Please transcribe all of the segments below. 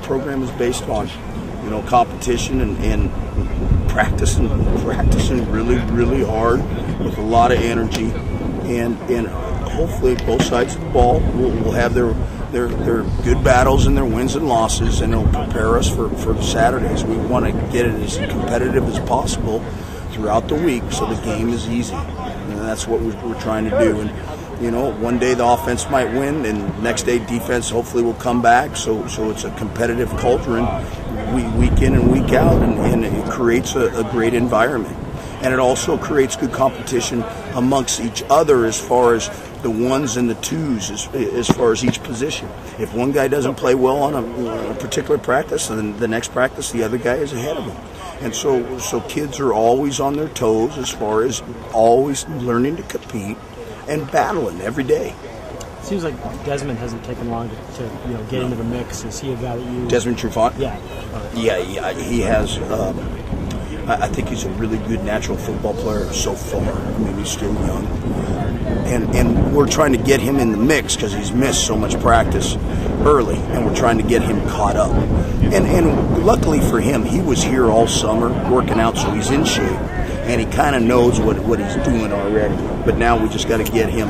program is based on, you know, competition and practicing really, really hard with a lot of energy, and hopefully both sides of the ball will have their good battles and their wins and losses, and it'll prepare us for the Saturdays. We want to get it as competitive as possible throughout the week so the game is easy, and that's what we're trying to do. And you know, one day the offense might win, and next day defense hopefully will come back. So it's a competitive culture, and week in and week out, and it creates a great environment. And it also creates good competition amongst each other as far as the ones and the twos, as far as each position. If one guy doesn't play well on a particular practice, then the next practice the other guy is ahead of him. And so kids are always on their toes as far as always learning to compete and battling every day. It seems like Desmond hasn't taken long to get into the mix. Is he a guy that you... Desmond Trufant? Yeah. Yeah, he has. I think he's a really good natural football player so far. I mean, he's still young. And we're trying to get him in the mix because he's missed so much practice early, and we're trying to get him caught up. And luckily for him, he was here all summer working out, so he's in shape, and he kind of knows what he's doing already. But now we just got to get him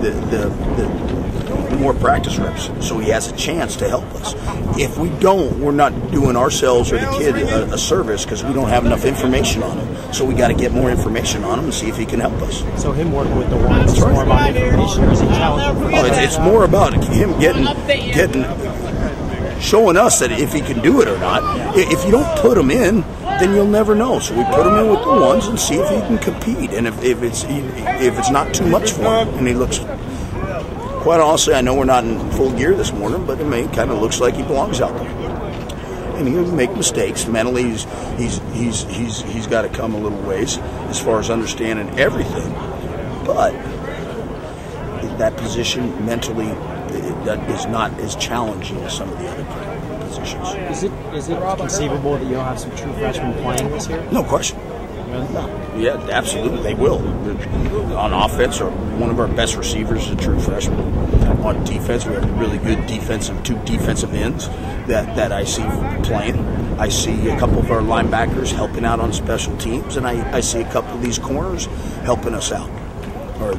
the more practice reps so he has a chance to help us. If we don't, we're not doing ourselves or the kid a service because we don't have enough information on him. So we got to get more information on him and see if he can help us. So him working with the ones, it's more about information, or is he challenging? It's more about him showing us that if he can do it or not. If you don't put him in, then you'll never know. So we put him in with the ones and see if he can compete. And if it's not too much for him, and he looks, quite honestly, I know we're not in full gear this morning, but it kind of looks like he belongs out there. And he'll make mistakes. Mentally, he's got to come a little ways as far as understanding everything. But that position mentally is not as challenging as some of the other positions. Is it conceivable that you'll have some true freshmen playing this year? No question. Yeah, absolutely, they will. On offense, one of our best receivers is a true freshman. On defense, we have a really good two defensive ends that I see playing. I see a couple of our linebackers helping out on special teams, and I see a couple of these corners helping us out. Or,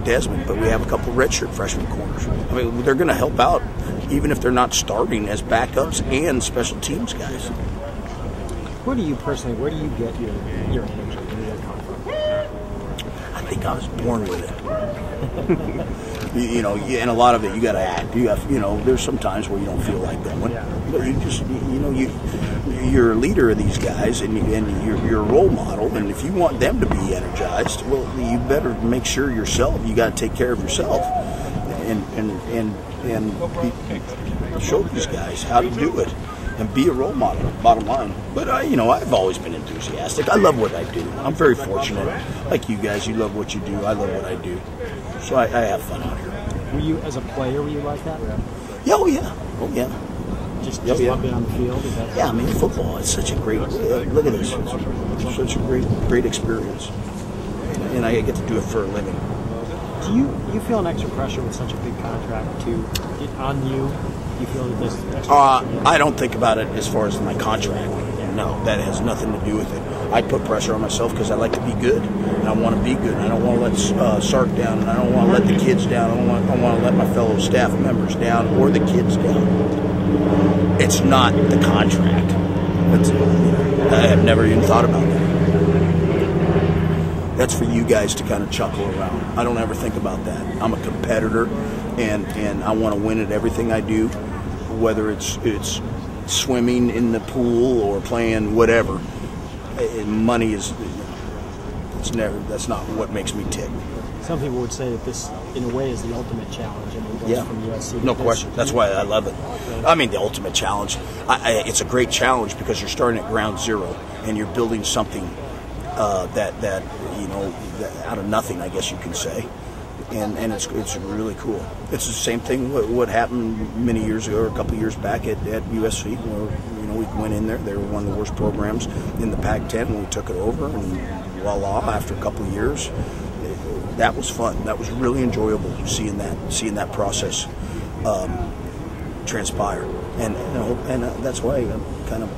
Desmond, but we have a couple of redshirt freshman corners. I mean, they're going to help out, even if they're not starting as backups and special teams guys. Where do you get your energy? Where does that come from? I think I was born with it. And a lot of it you got to act. There's some times where you don't feel like going, but you just, you're a leader of these guys, and you're a role model. And if you want them to be energized, well, you better make sure yourself. You got to take care of yourself, and show these guys how to do it. And be a role model, bottom line. But I've always been enthusiastic. I love what I do. I'm very fortunate. Like you guys, you love what you do. I love what I do. So I have fun out here. Were you, as a player, were you like that? Yeah, oh yeah. Just love being on the field? Yeah, I mean, football is such a great, look at this. It's such a great experience. And I get to do it for a living. Do you feel an extra pressure with such a big contract on you? You feel that there's extra pressure? I don't think about it as far as my contract. No, that has nothing to do with it. I put pressure on myself because I like to be good, and I want to be good. I don't want to let Sark down, and I don't want to let the kids down. I don't want to let my fellow staff members down or the kids down. It's not the contract. I have never even thought about that. That's for you guys to kind of chuckle around. I don't ever think about that. I'm a competitor, and I want to win at everything I do, whether it's swimming in the pool or playing whatever. Money that's not what makes me tick. Some people would say that this, in a way, is the ultimate challenge. I mean, it goes from USC. No question. That's why I love it. I mean, the ultimate challenge. It's a great challenge because you're starting at ground zero and you're building something that out of nothing, I guess you can say. And it's really cool. It's the same thing what happened many years ago, or a couple of years back at USC, where we went in there. They were one of the worst programs in the Pac-10 when we took it over, and voila! After a couple of years, that was fun. That was really enjoyable seeing that process transpire. and that's why I'm kind of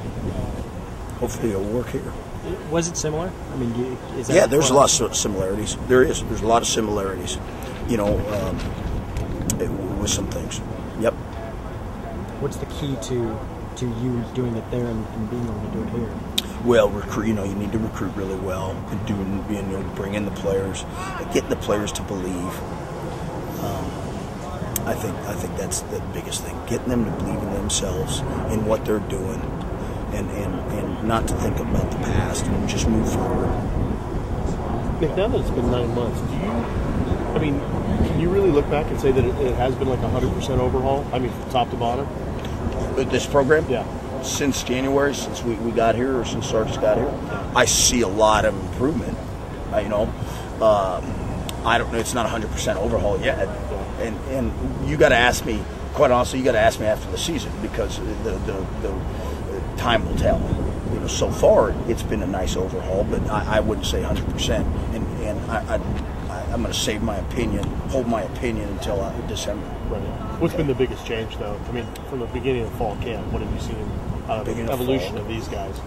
hopefully it'll work here. Was it similar? I mean, is that there's a lot of similarities. There's a lot of similarities, with some things. Yep. What's the key to you doing it there and being able to do it here? Well, recruit. You need to recruit really well and bring in the players, getting the players to believe. I think that's the biggest thing. Getting them to believe in themselves, in what they're doing, and not to think about the past and just move forward. Nick, now that it's been 9 months, can you really look back and say that it has been like 100% overhaul? I mean, from top to bottom? This program? Yeah. Since January, since we got here, or since Sargis got here, I see a lot of improvement. I don't know. It's not 100% overhaul yet, and you got to ask me. Quite honestly, you got to ask me after the season, because the time will tell. So far it's been a nice overhaul, but I wouldn't say 100%. And I'm going to save my opinion, hold my opinion until December. Right. What's been the biggest change, though? I mean, from the beginning of fall camp, what have you seen out of the evolution of these guys?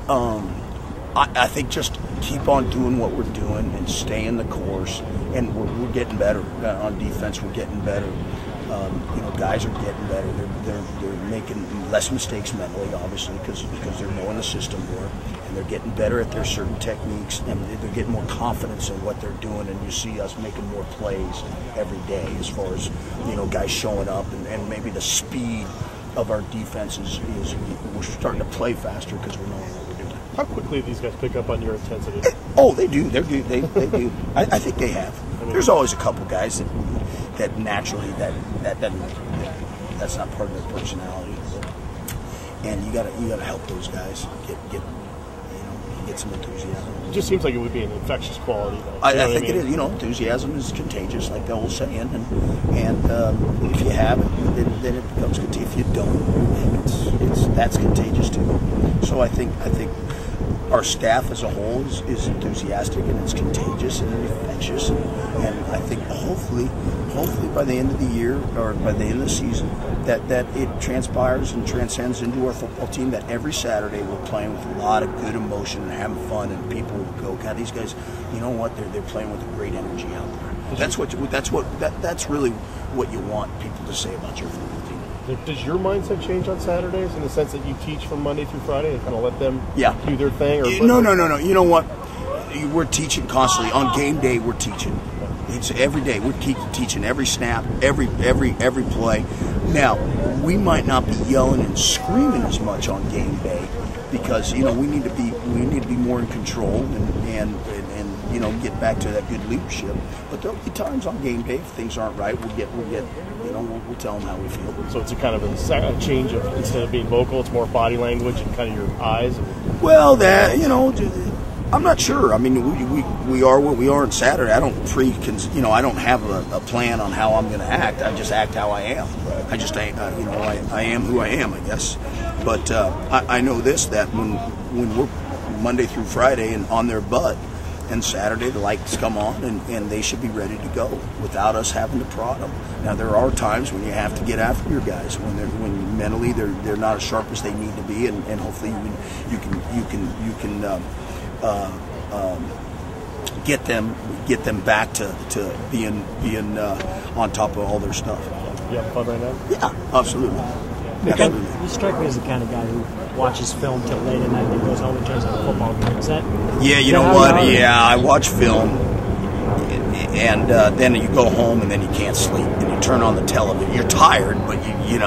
I think just keep on doing what we're doing and stay in the course, and we're getting better on defense. We're getting better. Guys are getting better. They're making less mistakes mentally, obviously, because they're knowing the system more, and they're getting better at their certain techniques, and they're getting more confidence in what they're doing. And you see us making more plays every day, as far as guys showing up, and maybe the speed of our defense is we're starting to play faster because we're knowing what we're doing. How quickly do these guys pick up on your intensity? Oh, they do. They do. I think they have. There's always a couple guys that naturally that's not part of their personality, and you gotta help those guys get some enthusiasm. It just seems like it would be an infectious quality, though. I think it is. Enthusiasm is contagious, like the old saying, and if you have it, then it becomes contagious. If you don't, that's contagious too. So I think our staff as a whole is enthusiastic, and it's contagious and infectious, and I think hopefully by the end of the year, or by the end of the season, that it transpires and transcends into our football team, that every Saturday we're playing with a lot of good emotion and having fun, and people will go, God, these guys, you know what, they're playing with a great energy out there. That's really what you want people to say about your football team. Does your mindset change on Saturdays, in the sense that you teach from Monday through Friday and kind of let them do their thing? Or No. You know what? We're teaching constantly. On game day, we're teaching. It's every day. We're teaching every snap, every play. Now, we might not be yelling and screaming as much on game day, because we need to be more in control and get back to that good leadership. But there'll be times on game day, if things aren't right, we'll tell them how we feel. So it's a kind of a change of, instead of being vocal, it's more body language and kind of your eyes. Well, I'm not sure. I mean, we are what we are on Saturday. I don't I don't have a plan on how I'm going to act. I just act how I am. I just I am who I am, I guess. But I know this, that when we're Monday through Friday and on their butt, and Saturday the lights come on, and they should be ready to go without us having to prod them. Now, there are times when you have to get after your guys, when mentally they're not as sharp as they need to be, and hopefully you can get them back to being on top of all their stuff. You having fun right now? Yeah, absolutely. You strike me as the kind of guy who watches film till late at night and goes home and turns on a football game. Is that? Yeah, you know what? Yeah, I watch film, and then you go home and then you can't sleep, and you turn on the television. You're tired, but you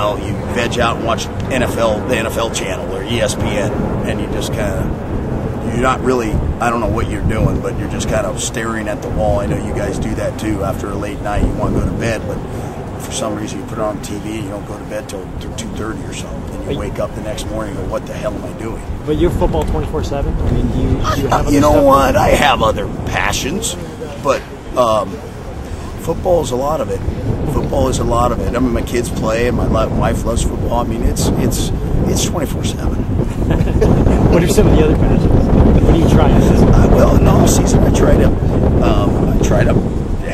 veg out and watch the NFL channel or ESPN, and you just kind of, you're not really, I don't know what you're doing, but you're just kind of staring at the wall. I know you guys do that too. After a late night, you want to go to bed, but for some reason you put it on TV, you don't go to bed till 2:30 or something, and you wake up the next morning and go, what the hell am I doing? But you're football 24/7? I mean, do you have you know what? I have other passions, but football is a lot of it. Football is a lot of it. I mean, my kids play, and my wife loves football. I mean, it's 24/7. What are some of the other passions? What do you try? Well, in the off season, I try to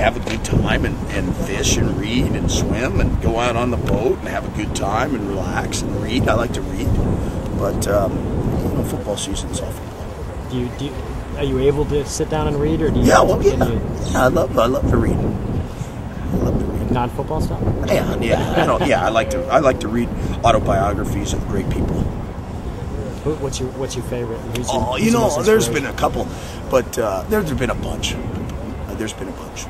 have a good time and fish and read and swim and go out on the boat and have a good time and relax and read. I like to read, but football season's all football. Are you able to sit down and read, or do you? Yeah, I love to read. I love to read. Non-football stuff. Yeah. I like to read autobiographies of great people. What's your favorite? There's been a couple, but there's been a bunch. There's been a bunch.